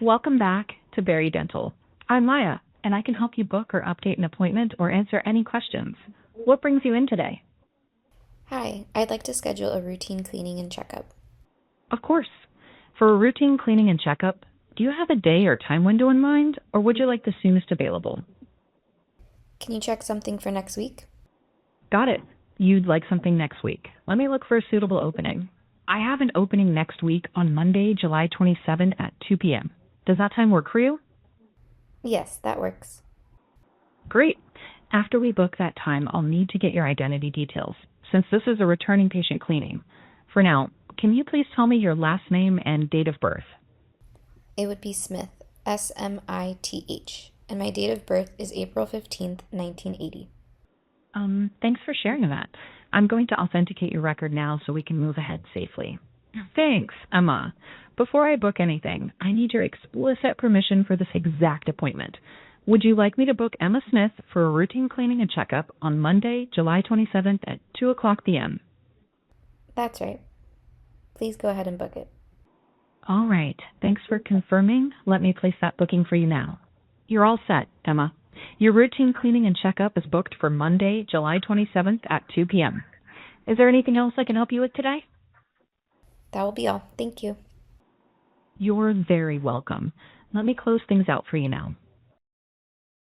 Welcome back to Berry Dental. I'm Maya, and I can help you book or update an appointment or answer any questions. What brings you in today? Hi, I'd like to schedule a routine cleaning and checkup. Of course. For a routine cleaning and checkup, do you have a day or time window in mind, or would you like the soonest available? Can you check something for next week? Got it. You'd like something next week. Let me look for a suitable opening. I have an opening next week on Monday, July 27th at 2 p.m. Does that time work for you? Yes, that works. Great. After we book that time, I'll need to get your identity details, since this is a returning patient cleaning. For now, can you please tell me your last name and date of birth? It would be Smith, Smith, and my date of birth is April 15th, 1980. Thanks for sharing that. I'm going to authenticate your record now so we can move ahead safely. Thanks, Emma. Before I book anything, I need your explicit permission for this exact appointment. Would you like me to book Emma Smith for a routine cleaning and checkup on Monday, July 27th at 2 o'clock p.m.? That's right. Please go ahead and book it. All right. Thanks for confirming. Let me place that booking for you now. You're all set, Emma. Your routine cleaning and checkup is booked for Monday, July 27th at 2 p.m. Is there anything else I can help you with today? That will be all. Thank you. You're very welcome. Let me close things out for you now.